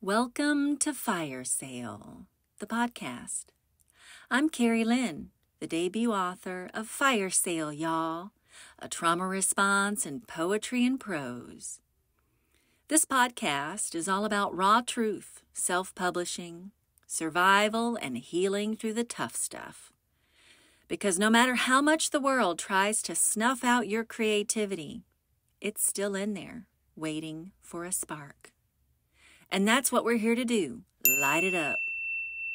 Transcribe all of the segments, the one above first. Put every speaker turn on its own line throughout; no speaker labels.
Welcome to Fire Sale, the podcast. I'm Kerry Lynne, the debut author of Fire Sale, y'all, a trauma response in poetry and prose. This podcast is all about raw truth, self-publishing, survival, and healing through the tough stuff. Because no matter how much the world tries to snuff out your creativity, it's still in there, waiting for a spark. And that's what we're here to do, light it up.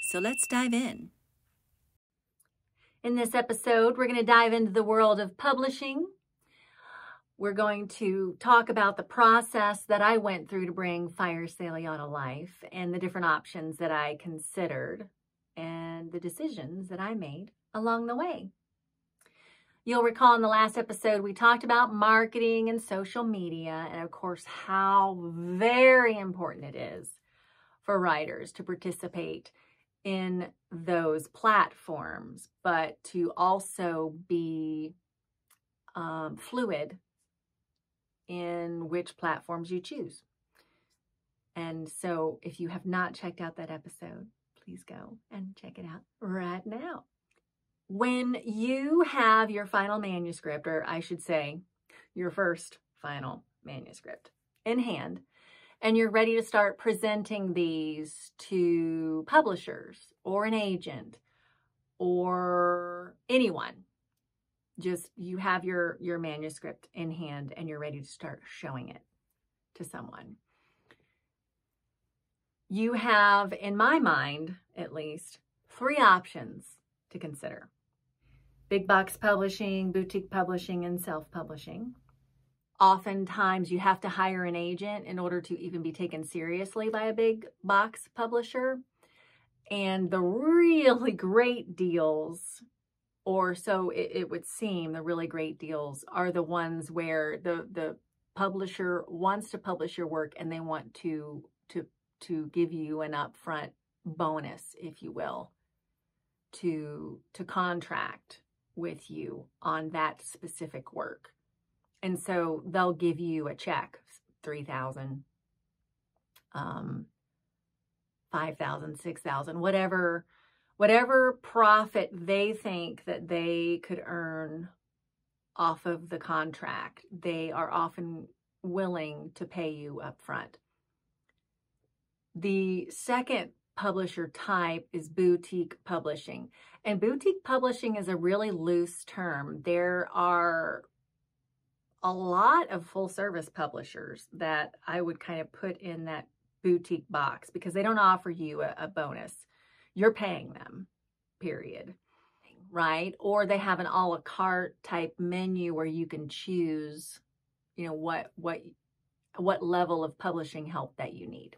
So let's dive in. In this episode, we're going to dive into the world of publishing. We're going to talk about the process that I went through to bring Fire Sale to life and the different options that I considered and the decisions that I made along the way. You'll recall in the last episode, we talked about marketing and social media and, of course, how very important it is for writers to participate in those platforms, but to also be fluid in which platforms you choose. And so if you have not checked out that episode, please go and check it out right now. When you have your final manuscript, or I should say your first final manuscript in hand, and you're ready to start presenting these to publishers or an agent or anyone, just you have your manuscript in hand and you're ready to start showing it to someone. You have, in my mind at least, 3 options to consider: big box publishing, boutique publishing, and self-publishing. Oftentimes you have to hire an agent in order to even be taken seriously by a big box publisher. And the really great deals, or so it would seem, the really great deals are the ones where the publisher wants to publish your work and they want to give you an upfront bonus, if you will, to contract with you on that specific work. And so they'll give you a check, $3,000, $5,000, $6,000, whatever profit they think that they could earn off of the contract, they are often willing to pay you up front. The second publisher type is boutique publishing. And boutique publishing is a really loose term. There are a lot of full service publishers that I would kind of put in that boutique box because they don't offer you a bonus. You're paying them, period. Right? Or they have an a la carte type menu where you can choose, what level of publishing help that you need.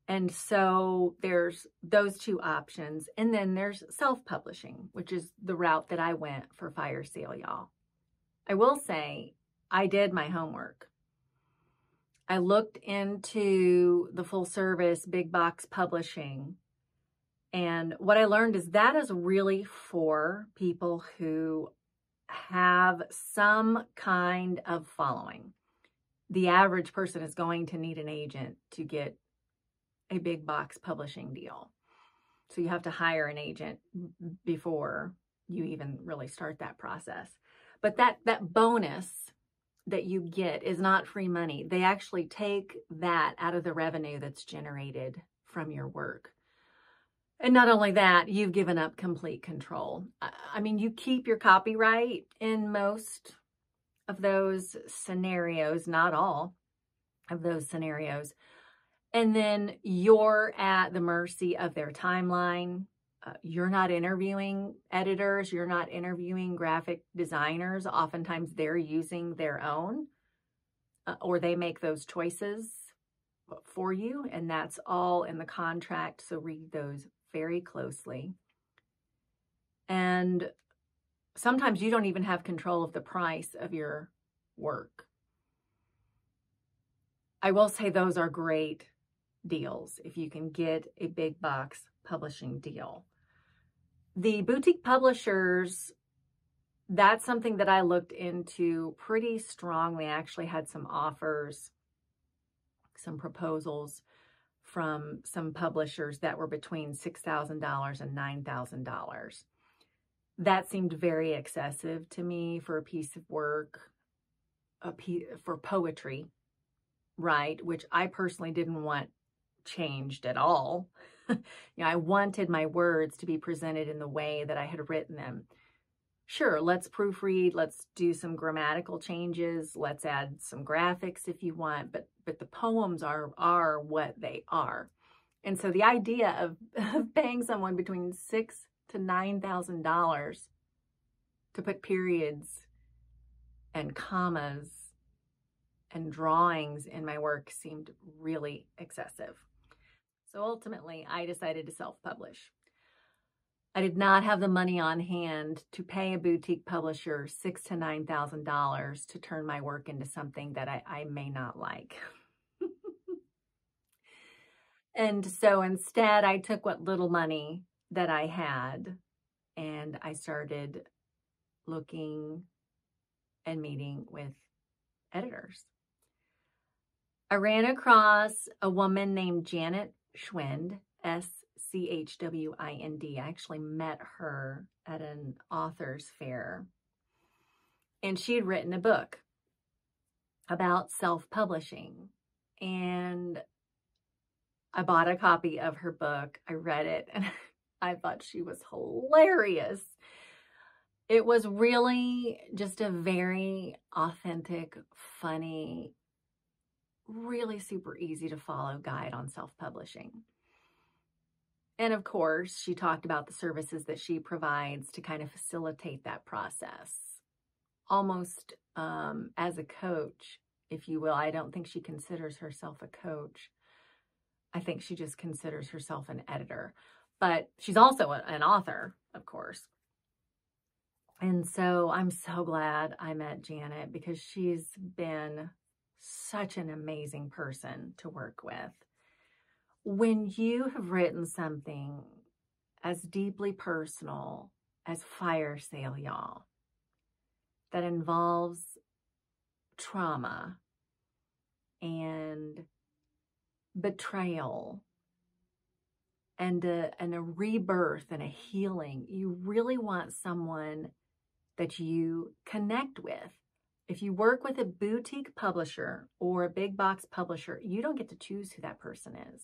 And so there's those 2 options. And then there's self-publishing, which is the route that I went for Fire Sale, y'all. I will say I did my homework. I looked into the full service big box publishing. And what I learned is that is really for people who have some kind of following. The average person is going to need an agent to get a big box publishing deal. So you have to hire an agent before you even really start that process. But that bonus that you get is not free money. They actually take that out of the revenue that's generated from your work. And not only that, you've given up complete control. I mean, you keep your copyright in most of those scenarios, not all of those scenarios. And then you're at the mercy of their timeline. You're not interviewing editors. You're not interviewing graphic designers. Oftentimes they're using their own or they make those choices for you. And that's all in the contract. So read those very closely. And sometimes you don't even have control of the price of your work. I will say those are great deals if you can get a big box publishing deal. The boutique publishers, that's something that I looked into pretty strongly. I actually had some offers some proposals from some publishers that were between $6,000 and $9,000. That seemed very excessive to me for a piece of work, for poetry, right? Which I personally didn't want changed at all. I wanted my words to be presented in the way that I had written them. Sure, let's proofread, let's do some grammatical changes, let's add some graphics if you want, but the poems are what they are. And so the idea of paying someone between $6,000 to $9,000 to put periods and commas and drawings in my work seemed really excessive. So ultimately, I decided to self-publish. I did not have the money on hand to pay a boutique publisher $6,000 to $9,000 to turn my work into something that I may not like. And so instead, I took what little money that I had and I started looking and meeting with editors. I ran across a woman named Janet Schwind, SCHWIND. I actually met her at an author's fair. And she had written a book about self-publishing. And I bought a copy of her book. I read it and I thought she was hilarious. It was really just a very authentic, funny, really super easy to follow guide on self-publishing. And of course, she talked about the services that she provides to kind of facilitate that process, almost as a coach, if you will. I don't think she considers herself a coach. I think she just considers herself an editor, but she's also an author, of course. And so I'm so glad I met Janet because she's been such an amazing person to work with. When you have written something as deeply personal as Fire Sale, y'all, that involves trauma and betrayal and a rebirth and a healing, you really want someone that you connect with. If you work with a boutique publisher or a big box publisher, you don't get to choose who that person is.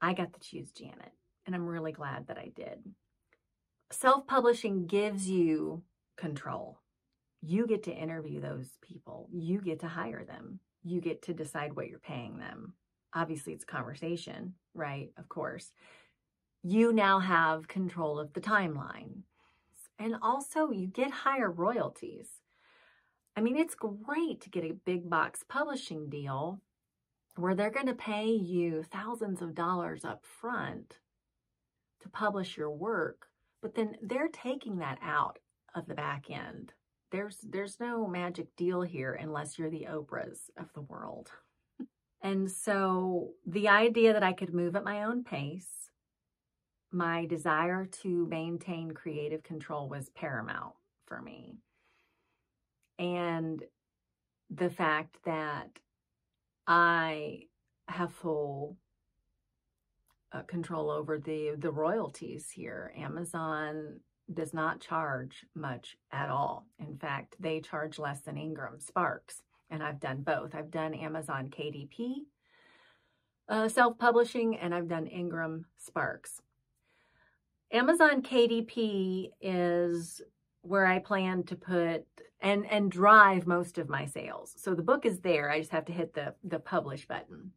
I got to choose Janet, and I'm really glad that I did. Self-publishing gives you control. You get to interview those people. You get to hire them. You get to decide what you're paying them. Obviously, it's conversation, right? Of course. You now have control of the timeline. And also, you get higher royalties. I mean, it's great to get a big box publishing deal where they're going to pay you thousands of dollars up front to publish your work, but then they're taking that out of the back end. There's no magic deal here unless you're the Oprahs of the world. And so the idea that I could move at my own pace, my desire to maintain creative control was paramount for me. And the fact that I have full control over the royalties here. Amazon does not charge much at all. In fact, they charge less than Ingram Sparks. And I've done both. I've done Amazon KDP self-publishing, and I've done Ingram Sparks. Amazon KDP is where I plan to put and drive most of my sales. So the book is there. I just have to hit the publish button.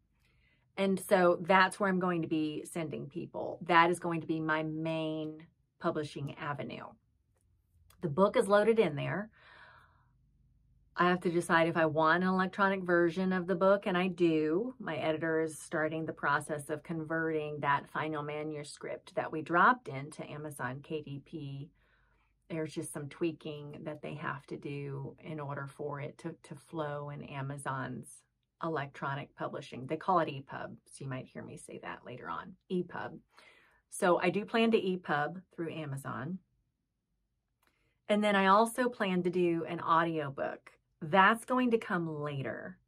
And so that's where I'm going to be sending people. That is going to be my main publishing avenue. The book is loaded in there. I have to decide if I want an electronic version of the book, and I do. My editor is starting the process of converting that final manuscript that we dropped into Amazon KDP. There's just some tweaking that they have to do in order for it to flow in Amazon's electronic publishing. They call it EPUB, so you might hear me say that later on, EPUB. So I do plan to EPUB through Amazon. And then I also plan to do an audiobook. That's going to come later.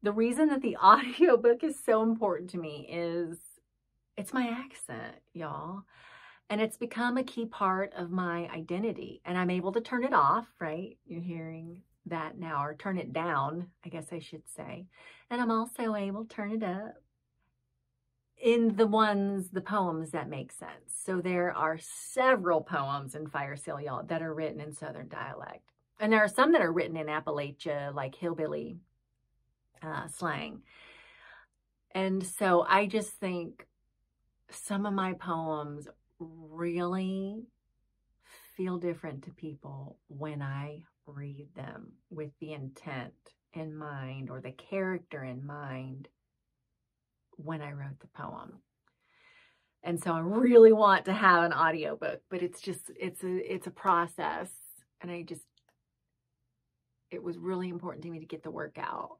The reason that the audiobook is so important to me is it's my accent, y'all. And it's become a key part of my identity. And I'm able to turn it off, right? You're hearing that now, or turn it down, I guess I should say. And I'm also able to turn it up in the poems that make sense. So there are several poems in Fire Sale, y'all, that are written in Southern dialect. And there are some that are written in Appalachia, like hillbilly slang. And so I just think some of my poems really feel different to people when I read them with the intent in mind or the character in mind when I wrote the poem. And so I really want to have an audiobook, but it's a process. And it was really important to me to get the work out.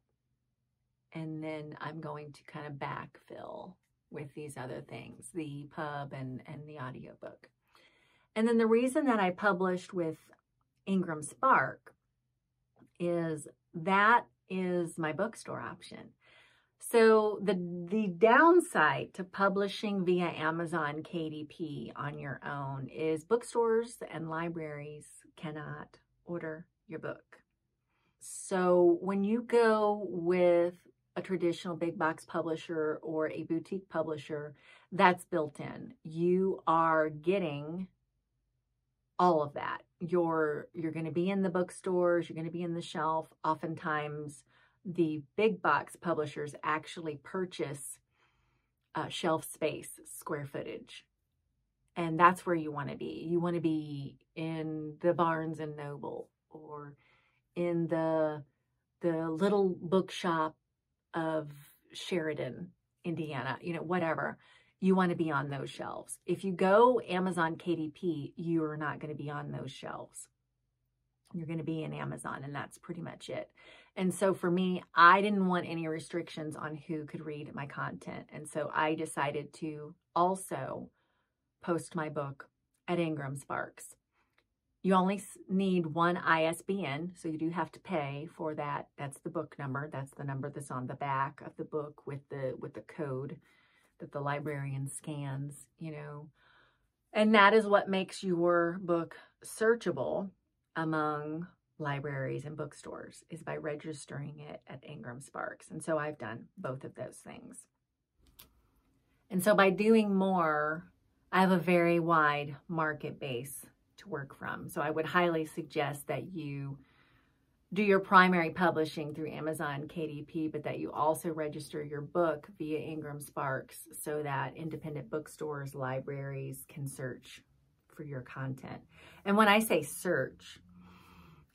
And then I'm going to kind of backfill with these other things, the pub and the audiobook. And then the reason that I published with Ingram Spark is that is my bookstore option. So the downside to publishing via Amazon KDP on your own is bookstores and libraries cannot order your book. So when you go with a traditional big box publisher or a boutique publisher, that's built in. You are getting all of that. You're going to be in the bookstores, you're going to be in the shelf. Oftentimes, the big box publishers actually purchase shelf space, square footage. And that's where you want to be. You want to be in the Barnes and Noble or in the little bookshop of Sheridan, Indiana, whatever. You want to be on those shelves. If you go Amazon KDP, you're not going to be on those shelves. You're going to be in Amazon, and that's pretty much it. And so for me, I didn't want any restrictions on who could read my content. And so I decided to also post my book at Ingram Sparks. You only need one ISBN, so you do have to pay for that. That's the book number. That's the number that's on the back of the book with the code that the librarian scans, And that is what makes your book searchable among libraries and bookstores, is by registering it at Ingram Sparks. And so I've done both of those things. And so by doing more, I have a very wide market base to work from. So I would highly suggest that you do your primary publishing through Amazon KDP, but that you also register your book via Ingram Sparks so that independent bookstores, libraries can search for your content. And when I say search,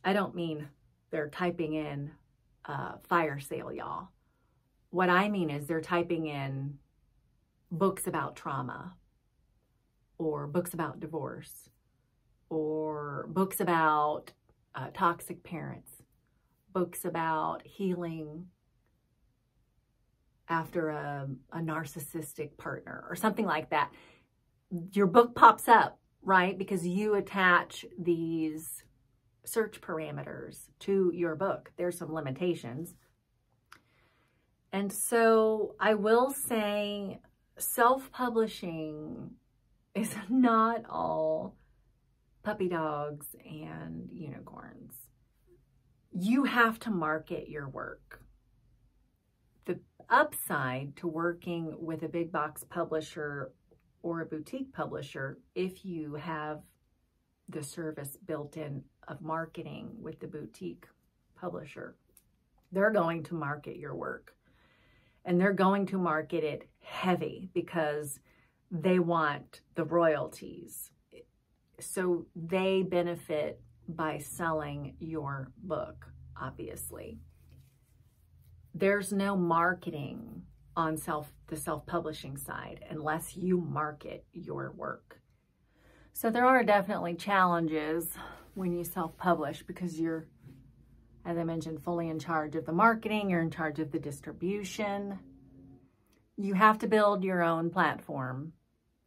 I don't mean they're typing in fire sale, y'all. What I mean is they're typing in books about trauma, or books about divorce, or books about toxic parents, books about healing after a narcissistic partner, or something like that. Your book pops up, right? Because you attach these search parameters to your book. There's some limitations. And so I will say self-publishing is not all puppy dogs and unicorns. You have to market your work. The upside to working with a big box publisher or a boutique publisher, if you have the service built in of marketing with the boutique publisher, they're going to market your work. And they're going to market it heavy because they want the royalties. So they benefit by selling your book, obviously. There's no marketing on the self-publishing side unless you market your work. So there are definitely challenges when you self-publish because you're, as I mentioned, fully in charge of the marketing. You're in charge of the distribution. You have to build your own platform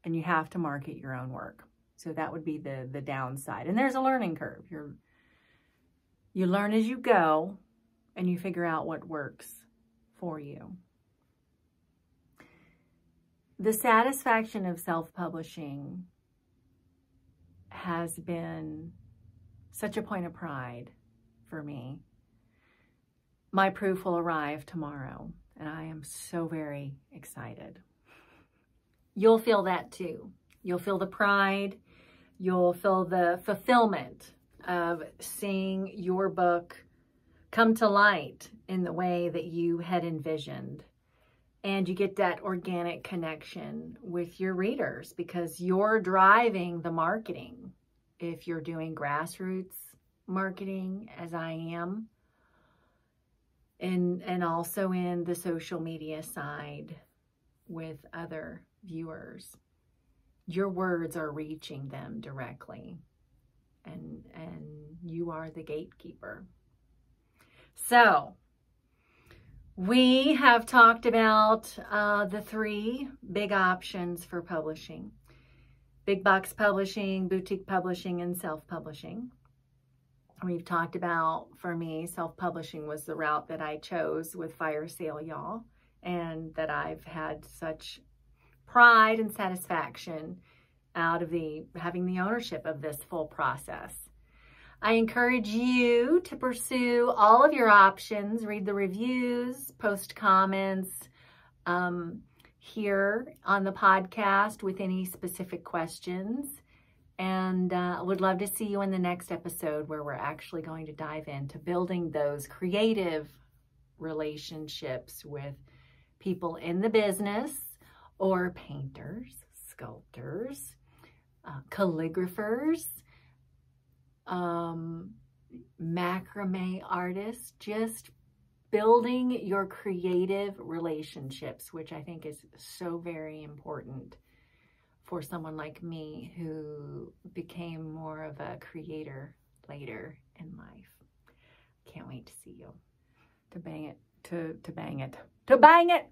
and you have to market your own work. So that would be the downside. And there's a learning curve. You learn as you go and you figure out what works for you. The satisfaction of self-publishing has been such a point of pride for me. My proof will arrive tomorrow, and I am so very excited. You'll feel that too. You'll feel the pride. You'll feel the fulfillment of seeing your book come to light in the way that you had envisioned. And you get that organic connection with your readers because you're driving the marketing. If you're doing grassroots marketing, as I am, and also in the social media side with other viewers, your words are reaching them directly, and you are the gatekeeper. So we have talked about the three big options for publishing: big box publishing, boutique publishing, and self-publishing. We've talked about, for me, self-publishing was the route that I chose with Fire Sale Y'all, and that I've had such pride and satisfaction out of having the ownership of this full process. I encourage you to pursue all of your options, read the reviews, post comments here on the podcast with any specific questions. And I would love to see you in the next episode where we're actually going to dive into building those creative relationships with people in the business, or painters, sculptors, calligraphers, macrame artists, just building your creative relationships, which I think is so very important for someone like me who became more of a creator later in life. Can't wait to see you. To bang it, to bang it, to bang it.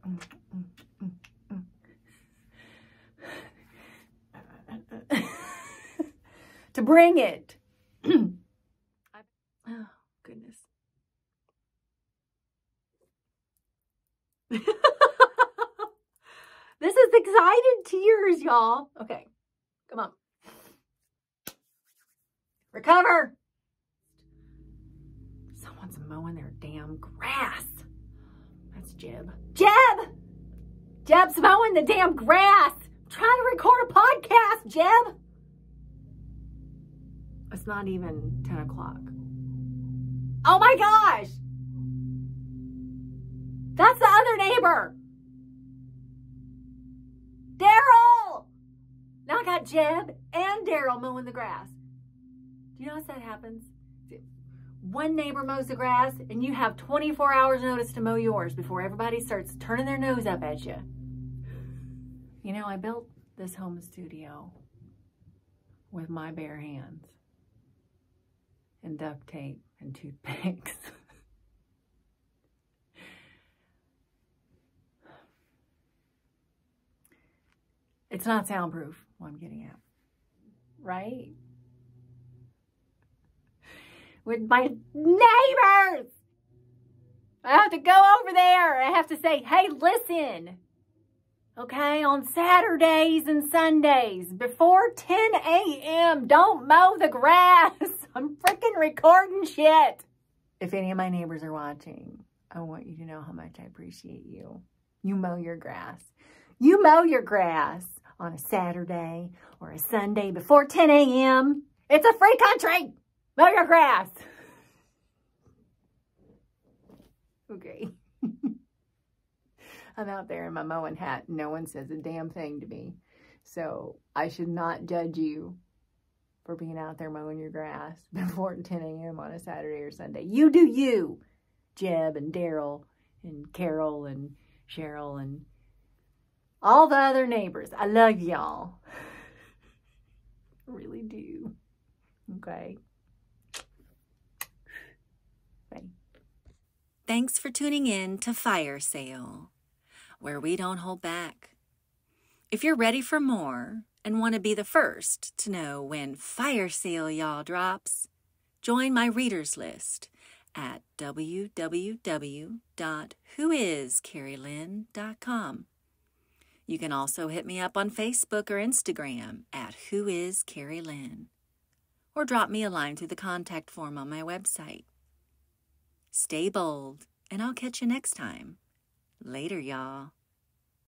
To bring it. Oh, goodness. This is excited tears, y'all. Okay, come on. Recover. Someone's mowing their damn grass. That's Jeb. Jeb! Jeb's mowing the damn grass. I'm trying to record a podcast, Jeb. It's not even 10 o'clock. Oh my gosh. That's the other neighbor. Daryl! Now I got Jeb and Daryl mowing the grass. Do you know how that happens? One neighbor mows the grass and you have 24 hours notice to mow yours before everybody starts turning their nose up at you. You know, I built this home studio with my bare hands and duct tape and toothpicks. It's not soundproof, what I'm getting at, right? With my neighbors! I have to go over there. I have to say, hey, listen, okay, on Saturdays and Sundays, before 10 a.m., don't mow the grass. I'm freaking recording shit. If any of my neighbors are watching, I want you to know how much I appreciate you. You mow your grass. You mow your grass on a Saturday or a Sunday before 10 a.m. It's a free country. Mow your grass. Okay. I'm out there in my mowing hat. No one says a damn thing to me. So I should not judge you for being out there mowing your grass before 10 a.m. on a Saturday or Sunday. You do you, Jeb and Daryl and Carol and Cheryl and all the other neighbors. I love y'all. I really do. Okay. Bye.
Thanks for tuning in to Fire Sale, where we don't hold back. If you're ready for more and want to be the first to know when Fire Sale Y'all drops, join my readers list at www.whoiskerrylynne.com. You can also hit me up on Facebook or Instagram at whoiskerrylynne, or drop me a line through the contact form on my website. Stay bold, and I'll catch you next time. Later, y'all.